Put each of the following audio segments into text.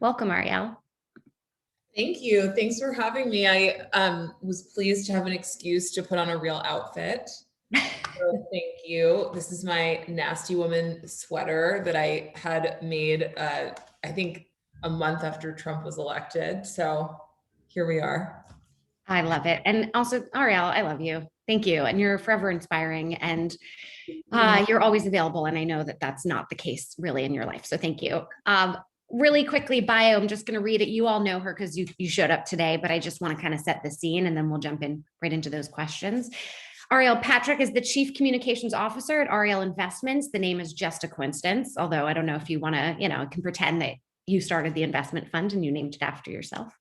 Welcome, Arielle. Thank you. Thanks for having me. I was pleased to have an excuse to put on a real outfit. So thank you. This is my nasty woman sweater that I had made, I think a month after Trump was elected. So here we are. I love it. And also, Arielle, I love you. Thank you. And you're forever inspiring and you're always available. And I know that that's not the case really in your life. So thank you. Really quickly, bio, I'm just going to read it. You all know her because you showed up today, but I just want to kind of set the scene and then we'll jump in right into those questions. Arielle Patrick is the Chief Communications Officer at Ariel Investments. The name is just a coincidence, although I don't know if you want to, can pretend that you started the investment fund and you named it after yourself.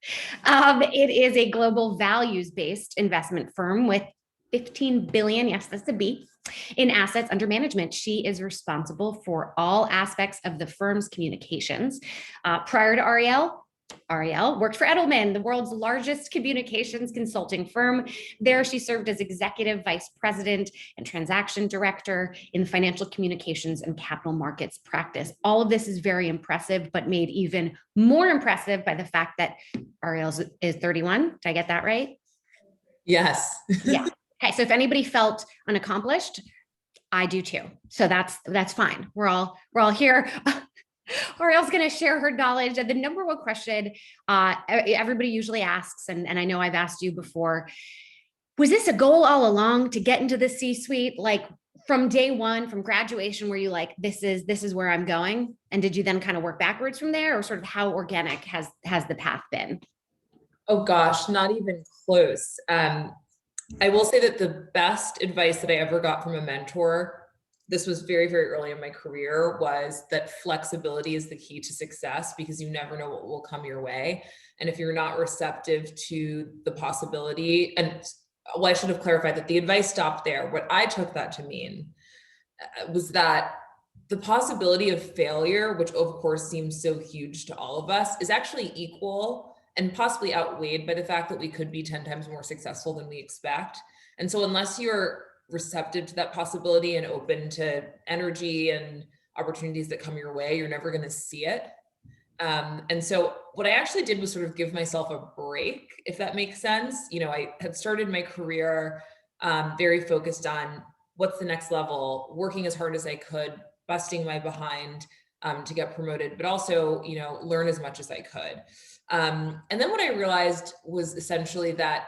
It is a global values-based investment firm with 15 billion, yes, that's a B, in assets under management. She is responsible for all aspects of the firm's communications. Prior to Arielle worked for Edelman, the world's largest communications consulting firm. There, she served as executive vice president and transaction director in the financial communications and capital markets practice. All of this is very impressive, but made even more impressive by the fact that Arielle is 31. Did I get that right? Yes. Yeah. Okay. So if anybody felt unaccomplished, I do too. So that's fine. We're all here. Arielle's going to share her knowledge. And the number one question everybody usually asks, and I know I've asked you before, was this a goal all along to get into the C-suite? Like from day one, from graduation, were you like, this is where I'm going? And did you then kind of work backwards from there, or sort of how organic has the path been? Oh gosh, not even close. I will say that the best advice that I ever got from a mentor, this was very, very early in my career, was that flexibility is the key to success because you never know what will come your way. And if you're not receptive to the possibility, and well, I should have clarified that the advice stopped there. What I took that to mean was that the possibility of failure, which of course seems so huge to all of us, is actually equal and possibly outweighed by the fact that we could be 10 times more successful than we expect. And so unless you're receptive to that possibility and open to energy and opportunities that come your way, you're never going to see it. And so what I actually did was sort of give myself a break, if that makes sense. I had started my career very focused on what's the next level, working as hard as I could, busting my behind to get promoted, but also, learn as much as I could. And then what I realized was essentially that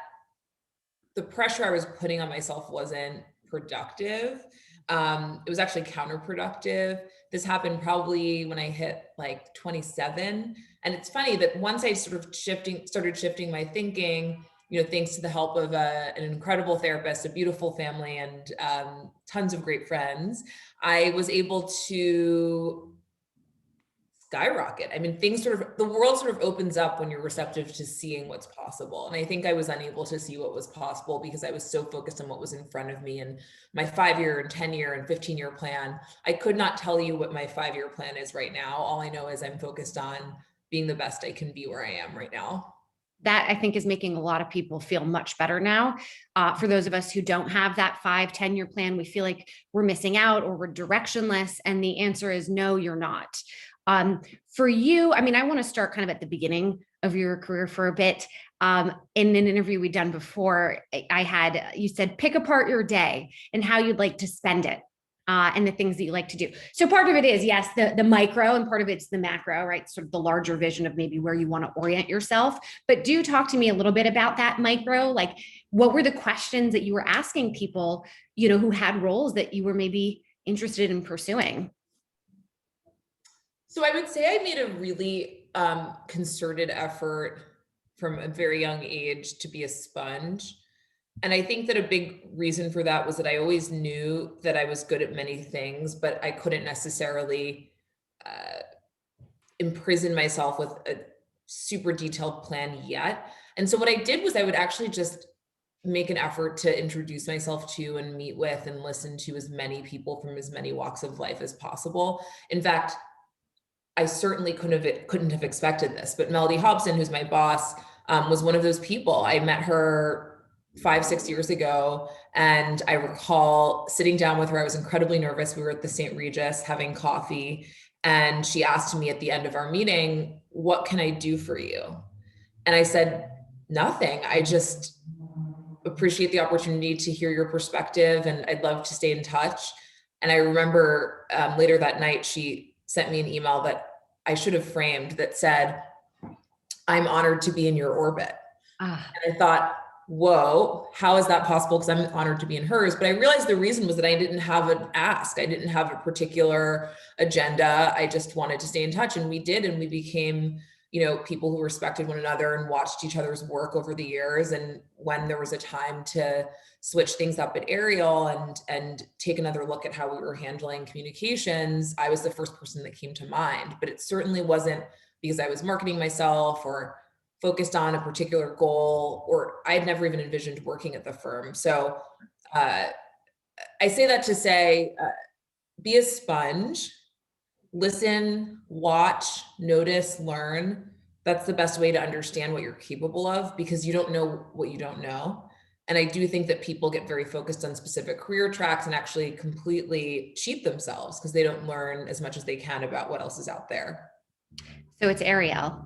the pressure I was putting on myself wasn't productive. It was actually counterproductive. This happened probably when I hit like 27. And it's funny that once I started shifting my thinking, thanks to the help of an incredible therapist, a beautiful family, and tons of great friends, I was able to skyrocket. I mean, the world sort of opens up when you're receptive to seeing what's possible. And I think I was unable to see what was possible because I was so focused on what was in front of me and my 5-year and 10-year and 15-year plan. I could not tell you what my 5-year plan is right now. All I know is I'm focused on being the best I can be where I am right now. That I think is making a lot of people feel much better now. For those of us who don't have that 5-10-year plan, we feel like we're missing out or we're directionless. And the answer is no, you're not. For you, I want to start kind of at the beginning of your career for a bit. In an interview we'd done before, you said, pick apart your day and how you'd like to spend it. And the things that you like to do. So part of it is, yes, the micro, and part of it's the macro, right? Sort of the larger vision of maybe where you want to orient yourself. But do talk to me a little bit about that micro. Like, what were the questions that you were asking people, who had roles that you were maybe interested in pursuing? So I would say I made a really concerted effort from a very young age to be a sponge. And I think that a big reason for that was that I always knew that I was good at many things, but I couldn't necessarily imprison myself with a super detailed plan yet. And so what I did was I would actually just make an effort to introduce myself to and meet with and listen to as many people from as many walks of life as possible. In fact, I certainly couldn't have expected this, but Melody Hobson, who's my boss, was one of those people. I met her 5-6 years ago, and I recall sitting down with her. I was incredibly nervous. We were at the St. Regis having coffee, and she asked me at the end of our meeting, what can I do for you? And I said, nothing. I just appreciate the opportunity to hear your perspective, and I'd love to stay in touch. And I remember later that night, she sent me an email that I should have framed that said, I'm honored to be in your orbit. Ah. And I thought, whoa, how is that possible? Because I'm honored to be in hers. But I realized the reason was that I didn't have an ask. I didn't have a particular agenda. I just wanted to stay in touch. And we did. And we became, people who respected one another and watched each other's work over the years. And when there was a time to switch things up at Ariel and take another look at how we were handling communications, I was the first person that came to mind. But it certainly wasn't because I was marketing myself or focused on a particular goal, or I'd never even envisioned working at the firm. So I say that to say, be a sponge, listen, watch, notice, learn. That's the best way to understand what you're capable of, because you don't know what you don't know. And I do think that people get very focused on specific career tracks and actually completely cheat themselves because they don't learn as much as they can about what else is out there. So it's Ariel.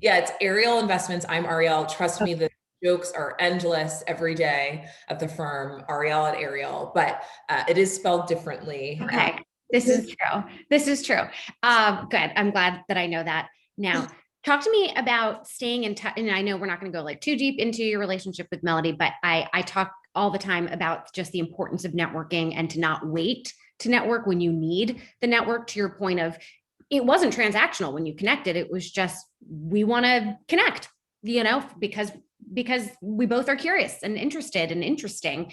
Yeah, it's Ariel Investments. I'm Arielle. Trust me, the jokes are endless every day at the firm, Ariel at Ariel, but it is spelled differently. Okay, this is true. This is true. Good. I'm glad that I know that now. Talk to me about staying in touch. And I know we're not going to go like too deep into your relationship with Melody, but I talk all the time about just the importance of networking and to not wait to network when you need the network. To your point of, it wasn't transactional when you connected. It was just, we want to connect, because we both are curious and interested and interesting.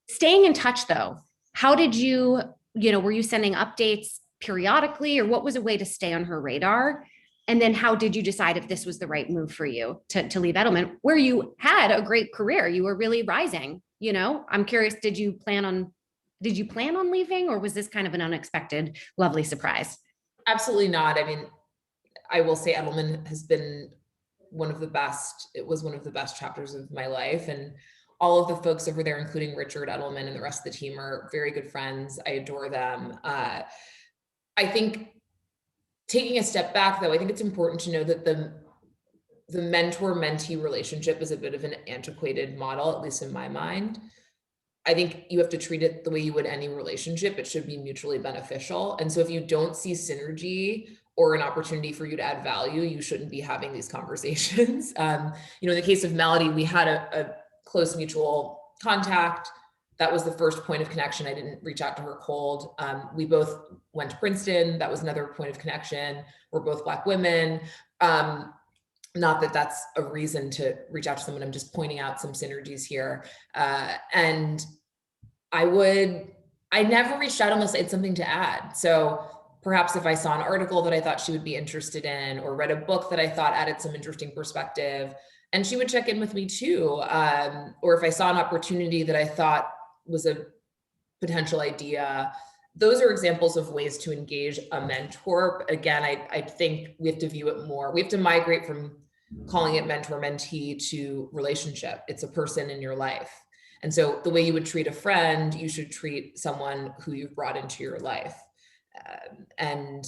Staying in touch though, how did you, were you sending updates periodically, or what was a way to stay on her radar? And then how did you decide if this was the right move for you to leave Edelman, where you had a great career? You were really rising, I'm curious, did you plan on leaving, or was this kind of an unexpected, lovely surprise? Absolutely not. I mean, I will say Edelman has been it was one of the best chapters of my life. And all of the folks over there, including Richard Edelman and the rest of the team, are very good friends. I adore them. I think taking a step back though, I think it's important to know that the mentor-mentee relationship is a bit of an antiquated model, at least in my mind. I think you have to treat it the way you would any relationship. It should be mutually beneficial. And so if you don't see synergy or an opportunity for you to add value, you shouldn't be having these conversations. In the case of Melody, we had a close mutual contact. That was the first point of connection. I didn't reach out to her cold. We both went to Princeton. That was another point of connection. We're both Black women. Not that that's a reason to reach out to someone. I'm just pointing out some synergies here. And I never reached out unless I had something to add. So perhaps if I saw an article that I thought she would be interested in, or read a book that I thought added some interesting perspective, and she would check in with me too. Or if I saw an opportunity that I thought was a potential idea. Those are examples of ways to engage a mentor. Again, I think we have to view it more. We have to migrate from calling it mentor-mentee to relationship. It's a person in your life. And so the way you would treat a friend, you should treat someone who you've brought into your life. And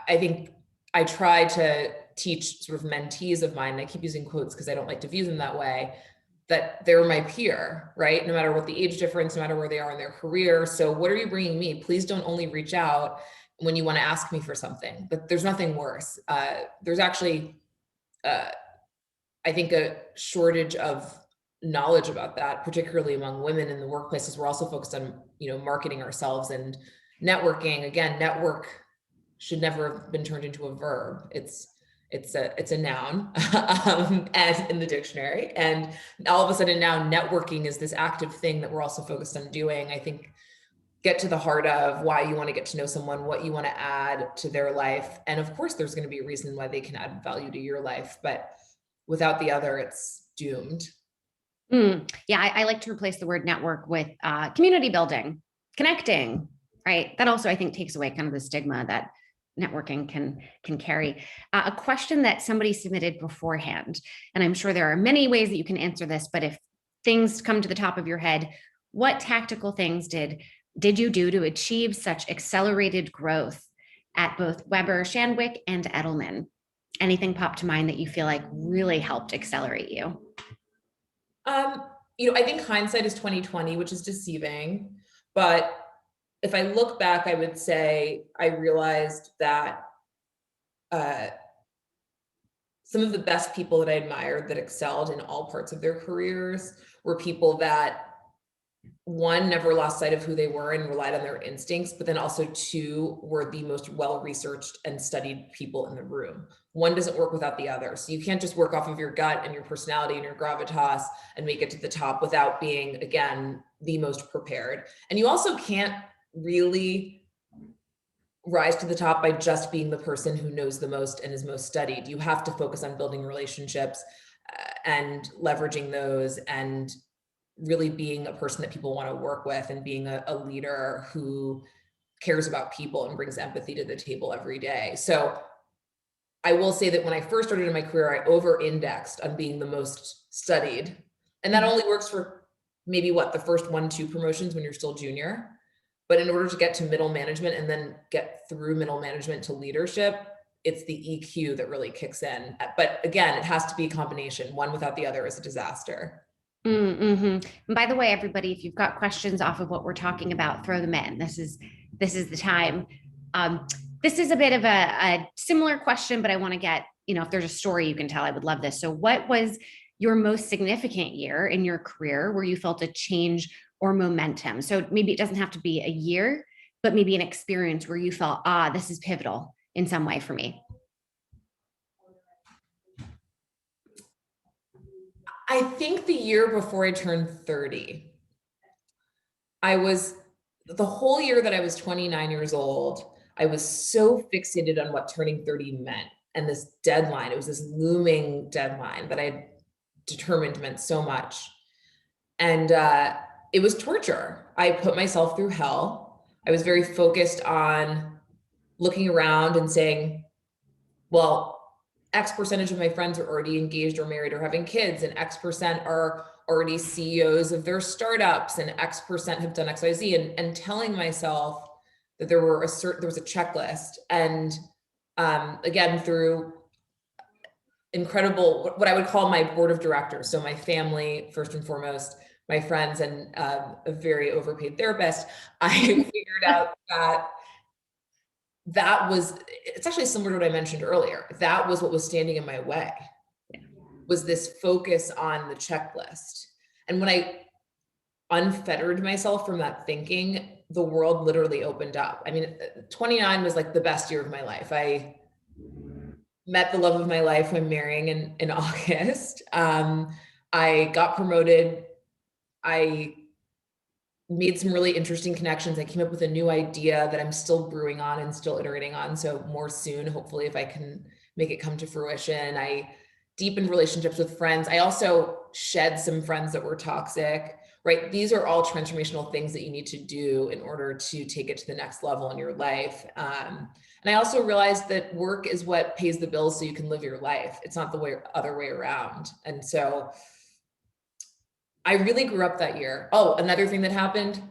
I think I try to teach sort of mentees of mine, and I keep using quotes because I don't like to view them that way, that they're my peer, right? No matter what the age difference, no matter where they are in their career. So what are you bringing me? Please don't only reach out when you want to ask me for something, but there's nothing worse. There's actually, I think, a shortage of knowledge about that, particularly among women in the workplaces. We're also focused on, marketing ourselves and networking. Again, network should never have been turned into a verb. It's a noun as in the dictionary. And all of a sudden now networking is this active thing that we're also focused on doing. I think get to the heart of why you want to get to know someone, what you want to add to their life. And of course, there's going to be a reason why they can add value to your life, but without the other, it's doomed. Yeah, I like to replace the word network with community building, connecting, right? That also, I think, takes away kind of the stigma that networking can carry. A question that somebody submitted beforehand, and I'm sure there are many ways that you can answer this, but if things come to the top of your head, what tactical things did you do to achieve such accelerated growth at both Weber Shandwick and Edelman? Anything pop to mind that you feel like really helped accelerate you? I think hindsight is 2020, which is deceiving. But if I look back, I would say I realized that uh, some of the best people that I admired that excelled in all parts of their careers were people that, one, never lost sight of who they were and relied on their instincts, but then also two, were the most well-researched and studied people in the room. One doesn't work without the other. So you can't just work off of your gut and your personality and your gravitas and make it to the top without being, again, the most prepared. And you also can't really rise to the top by just being the person who knows the most and is most studied. You have to focus on building relationships and leveraging those, and really being a person that people want to work with, and being a leader who cares about people and brings empathy to the table every day. So I will say that when I first started in my career, I over-indexed on being the most studied. And that only works for maybe the first 1-2 promotions when you're still junior. But in order to get to middle management and then get through middle management to leadership, it's the EQ that really kicks in. But again, it has to be a combination. One without the other is a disaster. Mm-hmm. And by the way, everybody, if you've got questions off of what we're talking about, throw them in. This is the time. This is a bit of a similar question, but I want to get, if there's a story you can tell, I would love this. So what was your most significant year in your career where you felt a change or momentum? So maybe it doesn't have to be a year, but maybe an experience where you felt, this is pivotal in some way for me. I think the year before I turned 30, the whole year that I was 29 years old, I was so fixated on what turning 30 meant, and this deadline. It was this looming deadline that I had determined meant so much. And it was torture. I put myself through hell. I was very focused on looking around and saying, well, X percentage of my friends are already engaged or married or having kids, and X percent are already CEOs of their startups, and X percent have done XYZ, and telling myself that there was a checklist. And again, through incredible, what I would call my board of directors. So my family, first and foremost, my friends, and a very overpaid therapist, I figured out it's actually similar to what I mentioned earlier. That was what was standing in my way, was this focus on the checklist. And when I unfettered myself from that thinking, the world literally opened up. I mean, 29 was like the best year of my life. I met the love of my life. I'm marrying in August. I got promoted. I made some really interesting connections. I came up with a new idea that I'm still brewing on and still iterating on. So more soon, hopefully, if I can make it come to fruition. I deepened relationships with friends. I also shed some friends that were toxic, right? These are all transformational things that you need to do in order to take it to the next level in your life. And I also realized that work is what pays the bills so you can live your life. It's not the other way around. And so I really grew up that year. Oh, another thing that happened,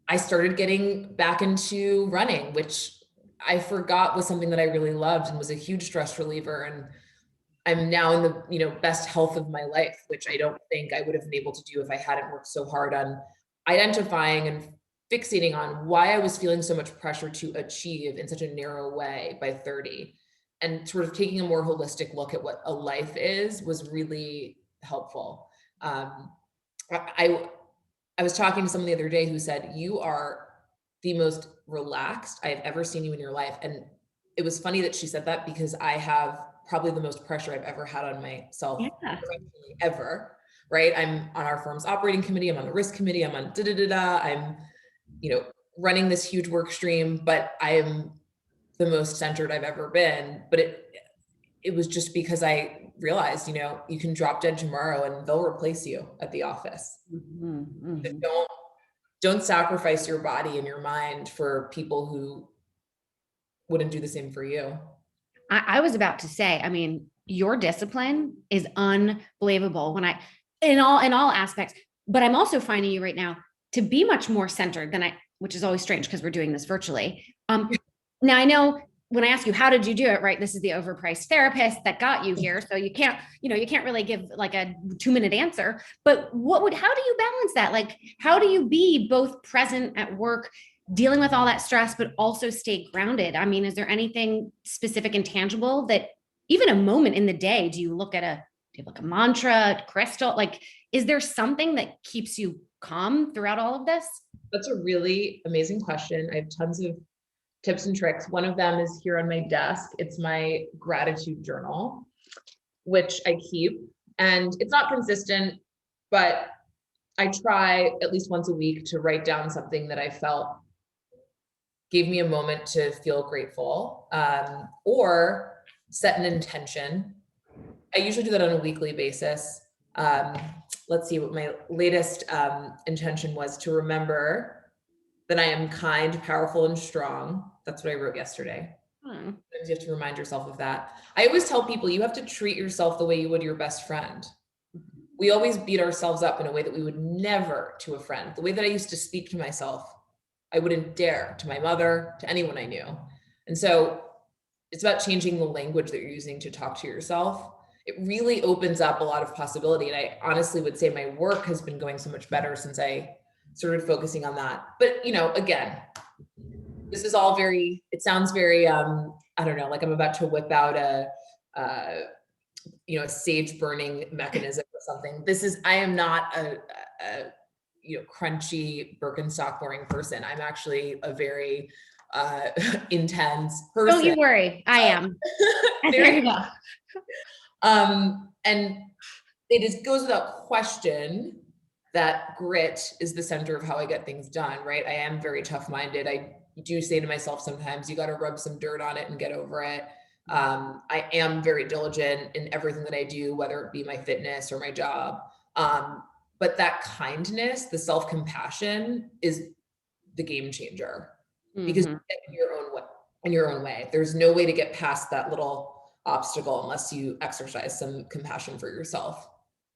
I started getting back into running, which I forgot was something that I really loved and was a huge stress reliever. And I'm now in the best health of my life, which I don't think I would have been able to do if I hadn't worked so hard on identifying and fixating on why I was feeling so much pressure to achieve in such a narrow way by 30. And sort of taking a more holistic look at what a life is was really helpful. I was talking to someone the other day who said, you are the most relaxed I have ever seen you in your life. And it was funny that she said that, because I have probably the most pressure I've ever had on myself professionally ever, right? I'm on our firm's operating committee. I'm on the risk committee. I'm on I'm, running this huge work stream, but I am the most centered I've ever been. But it was just because I realized, you can drop dead tomorrow and they'll replace you at the office. Mm-hmm. Don't sacrifice your body and your mind for people who wouldn't do the same for you. I was about to say, I mean, your discipline is unbelievable in all aspects, but I'm also finding you right now to be much more centered than which is always strange because we're doing this virtually. Now I know when I ask you, how did you do it? Right. This is the overpriced therapist that got you here. So you can't really give like a 2-minute answer, but how do you balance that? Like, how do you be both present at work, dealing with all that stress, but also stay grounded? I mean, is there anything specific and tangible that even a moment in the day, do you have like a mantra, crystal? Like, is there something that keeps you calm throughout all of this? That's a really amazing question. I have tons of tips and tricks. One of them is here on my desk. It's my gratitude journal, which I keep, and it's not consistent, but I try at least once a week to write down something that I felt gave me a moment to feel grateful, or set an intention. I usually do that on a weekly basis. Let's see what my latest intention was: to remember that I am kind, powerful, and strong. That's what I wrote yesterday. You have to remind yourself of that. I always tell people you have to treat yourself the way you would your best friend. We always beat ourselves up in a way that we would never to a friend. The way that I used to speak to myself, I wouldn't dare to my mother, to anyone I knew. And so it's about changing the language that you're using to talk to yourself. It really opens up a lot of possibility. And I honestly would say my work has been going so much better since I started focusing on that. But, again, this is all it sounds very, I don't know, like I'm about to whip out a sage burning mechanism or something. I am not a crunchy Birkenstock wearing person. I'm actually a very intense person. Don't you worry. I am. There you go. And it goes without question that grit is the center of how I get things done, right? I am very tough-minded. I do say to myself sometimes, you got to rub some dirt on it and get over it. I am very diligent in everything that I do, whether it be my fitness or my job. But that kindness, the self-compassion is the game changer, because you get in your own way. There's no way to get past that little obstacle unless you exercise some compassion for yourself.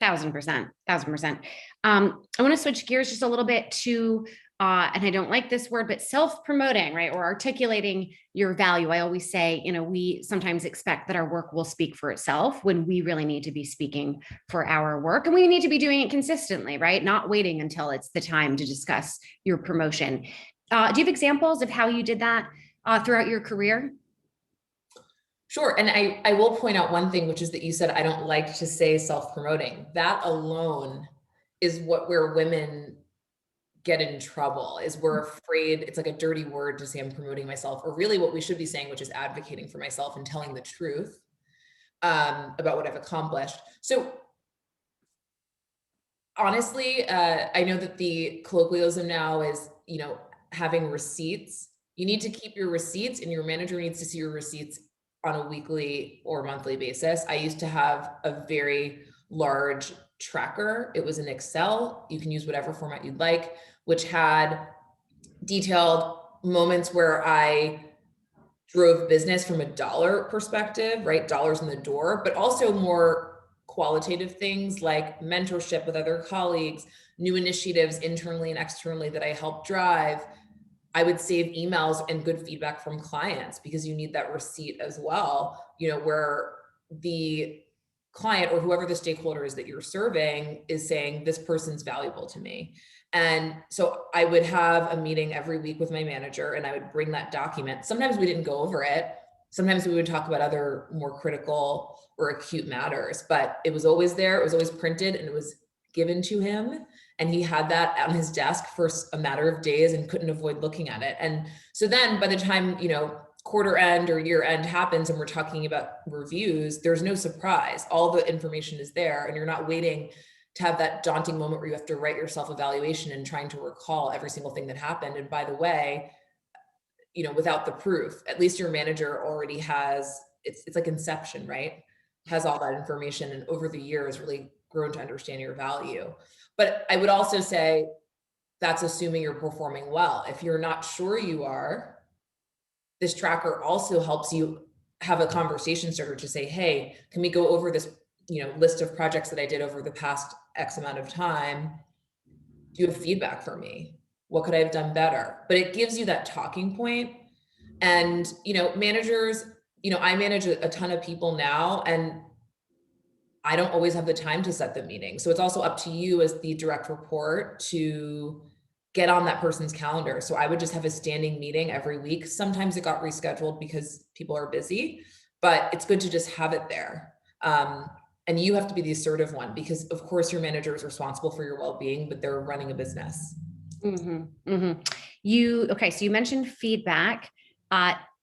1,000%. I want to switch gears just a little bit to, and I don't like this word, but self-promoting, right? Or articulating your value. I always say, we sometimes expect that our work will speak for itself when we really need to be speaking for our work, and we need to be doing it consistently, right? Not waiting until it's the time to discuss your promotion. Do you have examples of how you did that throughout your career? Sure. And I will point out one thing, which is that you said, I don't like to say self-promoting. That alone is where women get in trouble, is we're afraid. It's like a dirty word to say I'm promoting myself, or really what we should be saying, which is advocating for myself and telling the truth about what I've accomplished. So honestly, I know that the colloquialism now is, having receipts. You need to keep your receipts, and your manager needs to see your receipts on a weekly or monthly basis. I used to have a very large tracker. It was in Excel. You can use whatever format you'd like, which had detailed moments where I drove business from a dollar perspective, right? Dollars in the door, but also more qualitative things like mentorship with other colleagues, new initiatives internally and externally that I helped drive. I would save emails and good feedback from clients, because you need that receipt as well, where the client or whoever the stakeholder is that you're serving is saying, this person's valuable to me. And so I would have a meeting every week with my manager, and I would bring that document. Sometimes we didn't go over it. Sometimes we would talk about other more critical or acute matters, but it was always there. It was always printed, and it was given to him. And he had that on his desk for a matter of days and couldn't avoid looking at it. And so then by the time, quarter end or year end happens and we're talking about reviews, there's no surprise. All the information is there, and you're not waiting to have that daunting moment where you have to write your self-evaluation and trying to recall every single thing that happened. And by the way, without the proof, at least your manager already has, it's like Inception, right? Has all that information, and over the years really grown to understand your value. But I would also say that's assuming you're performing well. If you're not sure you are, this tracker also helps you have a conversation starter to say, hey, can we go over this, list of projects that I did over the past X amount of time? Do you have feedback for me? What could I have done better? But it gives you that talking point And, managers, I manage a ton of people now, and I don't always have the time to set the meeting. So it's also up to you as the direct report to get on that person's calendar. So I would just have a standing meeting every week. Sometimes it got rescheduled because people are busy, but it's good to just have it there. And you have to be the assertive one, because of course your manager is responsible for your well-being, but they're running a business. Okay, so you mentioned feedback.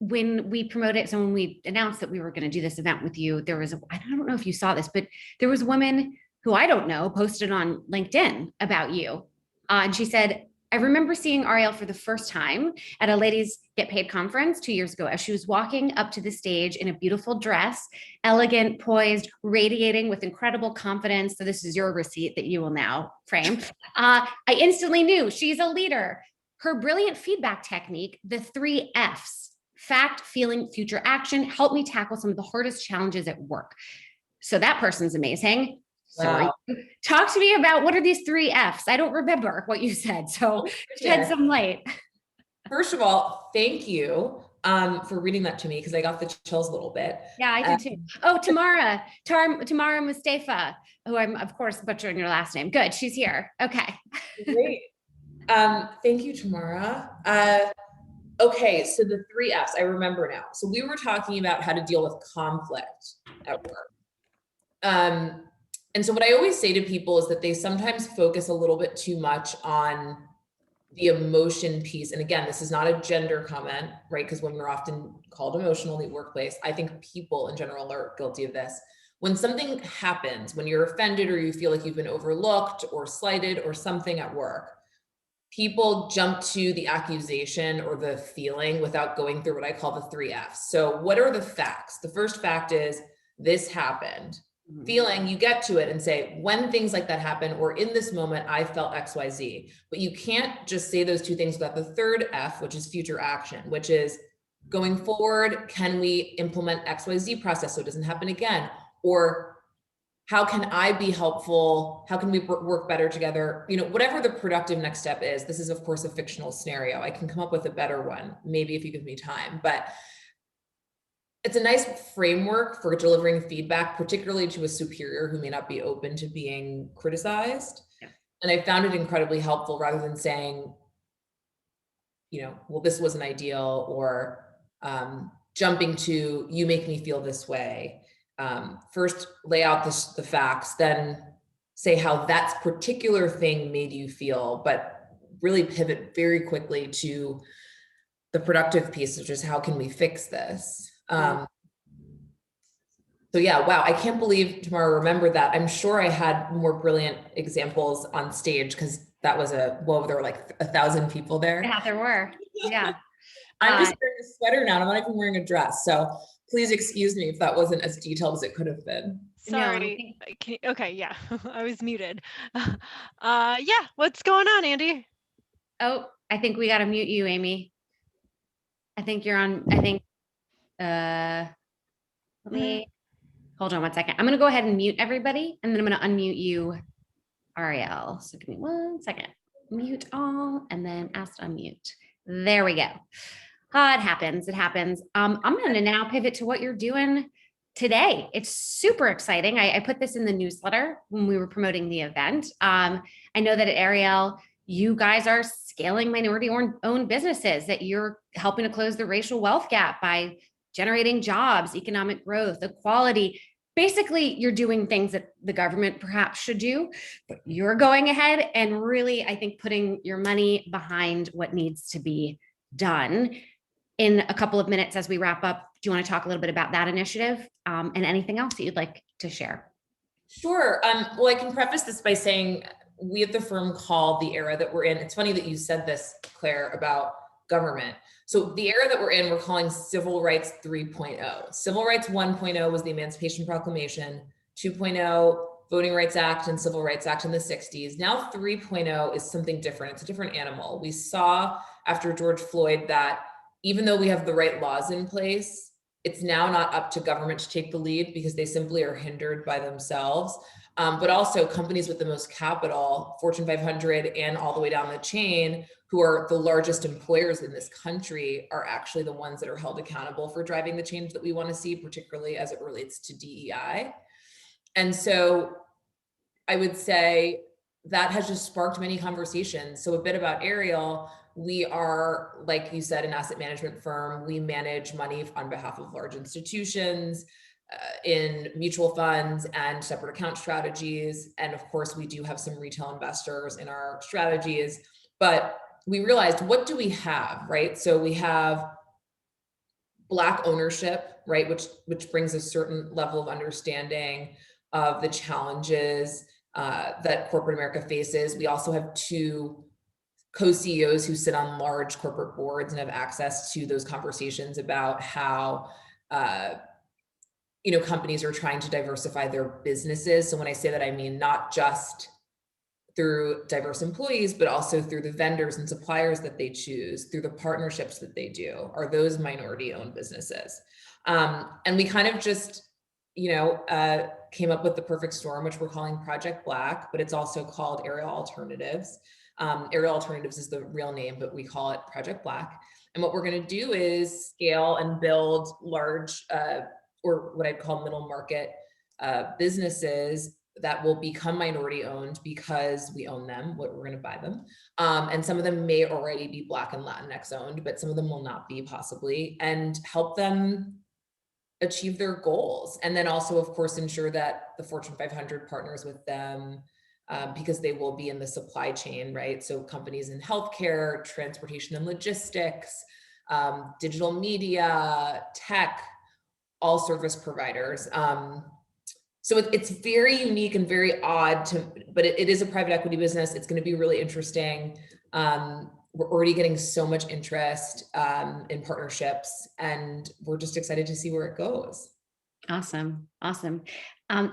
When we promoted, so when we announced that we were going to do this event with you, there was, I don't know if you saw this, but there was a woman who I don't know posted on LinkedIn about you. And she said, I remember seeing Arielle for the first time at a Ladies Get Paid conference 2 years ago as she was walking up to the stage in a beautiful dress, elegant, poised, radiating with incredible confidence. So this is your receipt that you will now frame. I instantly knew she's a leader. Her brilliant feedback technique, the 3 Fs, fact, feeling, future action, helped me tackle some of the hardest challenges at work. So that person's amazing. Sorry. Wow. Talk to me about what are these 3 Fs? I don't remember what you said. So shed some light. First of all, thank you for reading that to me, because I got the chills a little bit. Yeah, I did too. Oh, Tamara Mustafa, who I'm of course butchering your last name. Good, she's here. Okay. Great. Thank you, Tamara. Okay, so the 3 Fs, I remember now. So we were talking about how to deal with conflict at work. And so what I always say to people is that they sometimes focus a little bit too much on the emotion piece. And again, this is not a gender comment, right? Because women are often called emotional in the workplace. I think people in general are guilty of this. When something happens, when you're offended or you feel like you've been overlooked or slighted or something at work, people jump to the accusation or the feeling without going through what I call the 3 Fs. So what are the facts? The first fact is this happened. Feeling, you get to it and say, when things like that happen, or in this moment, I felt XYZ. But you can't just say those 2 things without the 3rd F, which is future action, which is going forward, can we implement XYZ process so it doesn't happen again? Or how can I be helpful? How can we work better together? Whatever the productive next step is. This is, of course, a fictional scenario. I can come up with a better one, maybe if you give me time. But it's a nice framework for delivering feedback, particularly to a superior who may not be open to being criticized. Yeah. And I found it incredibly helpful, rather than saying, well, this wasn't ideal, or jumping to, you make me feel this way. First lay out the facts, then say how that particular thing made you feel, but really pivot very quickly to the productive piece, which is how can we fix this? So yeah, wow, I can't believe Tamara remembered that. I'm sure I had more brilliant examples on stage, because that was there were like 1,000 people there. Yeah, there were. Yeah. I'm just wearing a sweater now, and I'm not even wearing a dress. So please excuse me if that wasn't as detailed as it could have been. Sorry. No, okay, yeah, I was muted. Yeah, what's going on, Andy? Oh, I think we got to mute you, Amy. I think you're on, let me, hold on one second. I'm going to go ahead and mute everybody, and then I'm going to unmute you, Arielle. So give me 1 second. Mute all, and then ask to unmute. There we go. It happens. It happens. I'm going to now pivot to what you're doing today. It's super exciting. I put this in the newsletter when we were promoting the event. I know that at Arielle, you guys are scaling minority-owned businesses, that you're helping to close the racial wealth gap by generating jobs, economic growth, equality. Basically, you're doing things that the government perhaps should do, but you're going ahead and really, I think, putting your money behind what needs to be done. In a couple of minutes as we wrap up, do you want to talk a little bit about that initiative and anything else that you'd like to share? Sure. Well, I can preface this by saying we at the firm call the era that we're in. It's funny that you said this, Claire, about government. So the era that we're in, we're calling Civil Rights 3.0. Civil Rights 1.0 was the Emancipation Proclamation, 2.0, Voting Rights Act and Civil Rights Act in the 60s. Now 3.0 is something different. It's a different animal. We saw after George Floyd that even though we have the right laws in place, it's now not up to government to take the lead, because they simply are hindered by themselves. but also companies with the most capital, Fortune 500 and all the way down the chain, who are the largest employers in this country, are actually the ones that are held accountable for driving the change that we want to see, particularly as it relates to DEI. And so I would say that has just sparked many conversations. So a bit about Ariel. We are, like you said, an asset management firm. We manage money on behalf of large institutions in mutual funds and separate account strategies. And of course, we do have some retail investors in our strategies, but we realized, what do we have, right? So we have Black ownership, right? Which brings a certain level of understanding of the challenges that corporate America faces. We also have 2 co-CEOs who sit on large corporate boards and have access to those conversations about how companies are trying to diversify their businesses. So when I say that, I mean not just through diverse employees, but also through the vendors and suppliers that they choose, through the partnerships that they do, are those minority-owned businesses. And we kind of just, came up with the perfect storm, which we're calling Project Black, but it's also called Ariel Alternatives. Ariel Alternatives is the real name, but we call it Project Black. And what we're going to do is scale and build large, or what I'd call middle market businesses that will become minority owned because we own them, we're going to buy them. And some of them may already be Black and Latinx owned, but some of them will not be, possibly, and help them achieve their goals. And then also, of course, ensure that the Fortune 500 partners with them, because they will be in the supply chain, right? So companies in healthcare, transportation and logistics, digital media, tech, all service providers. So it's very unique and very odd but it is a private equity business. It's going to be really interesting. We're already getting so much interest in partnerships, and we're just excited to see where it goes. Awesome.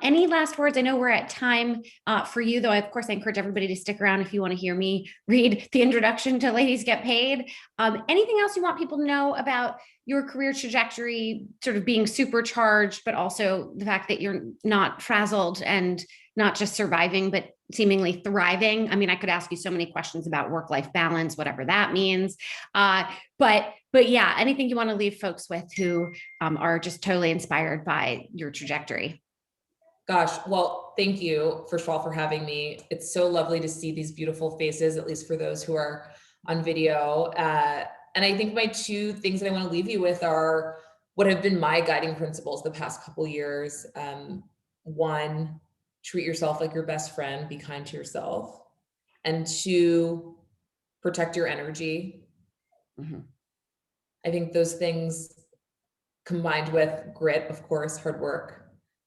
Any last words? I know we're at time for you, though. Of course, I encourage everybody to stick around if you want to hear me read the introduction to Ladies Get Paid. Anything else you want people to know about your career trajectory, sort of being supercharged, but also the fact that you're not frazzled and not just surviving, but seemingly thriving? I mean, I could ask you so many questions about work-life balance, whatever that means. But yeah, anything you want to leave folks with who are just totally inspired by your trajectory? Gosh, well, thank you, first of all, for having me. It's so lovely to see these beautiful faces, at least for those who are on video. And I think my 2 things that I want to leave you with are what have been my guiding principles the past couple of years. 1, treat yourself like your best friend, be kind to yourself. And 2, protect your energy. Mm-hmm. I think those things, combined with grit, of course, hard work,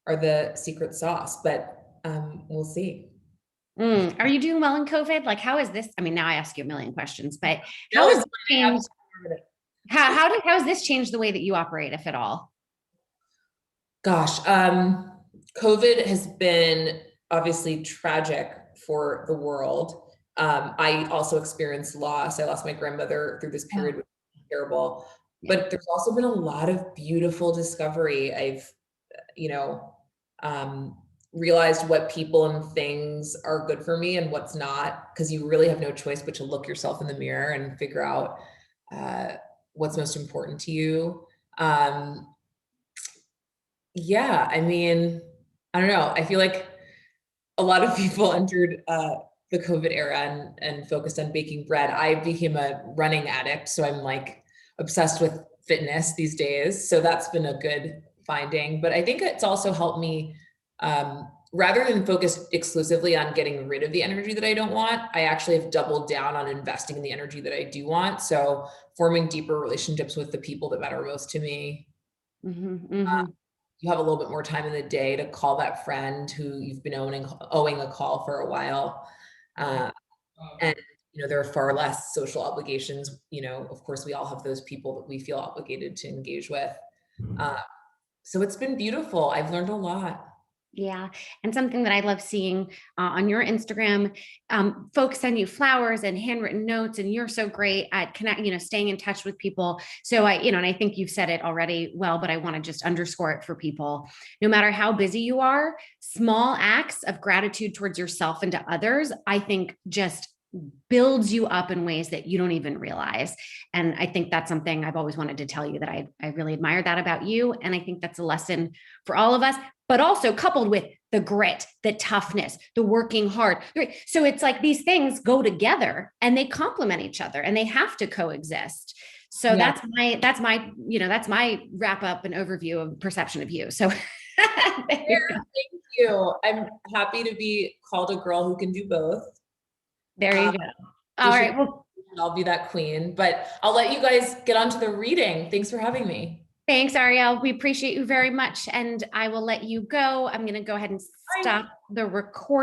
are the secret sauce, but we'll see. Are you doing well in COVID? Like, how is this? I mean, now I ask you a million questions, but how has this changed the way that you operate, if at all? Gosh, COVID has been obviously tragic for the world. I also experienced loss. I lost my grandmother through this period, which was terrible. Yeah. But there's also been a lot of beautiful discovery. I've, realized what people and things are good for me and what's not, because you really have no choice but to look yourself in the mirror and figure out what's most important to you. Yeah, I mean, I don't know. I feel like a lot of people entered the COVID era and focused on baking bread. I became a running addict, so I'm like obsessed with fitness these days. So that's been a good finding. But I think it's also helped me, rather than focus exclusively on getting rid of the energy that I don't want, I actually have doubled down on investing in the energy that I do want. So forming deeper relationships with the people that matter most to me. You have a little bit more time in the day to call that friend who you've been owing a call for a while. And there are far less social obligations. Of course, we all have those people that we feel obligated to engage with. So it's been beautiful. I've learned a lot. Yeah. And something that I love seeing on your Instagram, folks send you flowers and handwritten notes, and you're so great at staying in touch with people. So and I think you've said it already well, but I want to just underscore it for people. No matter how busy you are, small acts of gratitude towards yourself and to others, I think just builds you up in ways that you don't even realize. And I think that's something I've always wanted to tell you, that I really admire that about you. And I think that's a lesson for all of us, but also coupled with the grit, the toughness, the working hard. So it's like these things go together and they complement each other and they have to coexist. So Yeah. that's my wrap up and overview of perception of you. So Thank you. I'm happy to be called a girl who can do both. there you go. All right. Well, I'll be that queen, but I'll let you guys get on to the reading. Thanks for having me. thanks, Arielle. We appreciate you very much. And I will let you go. I'm going to go ahead and stop the recording.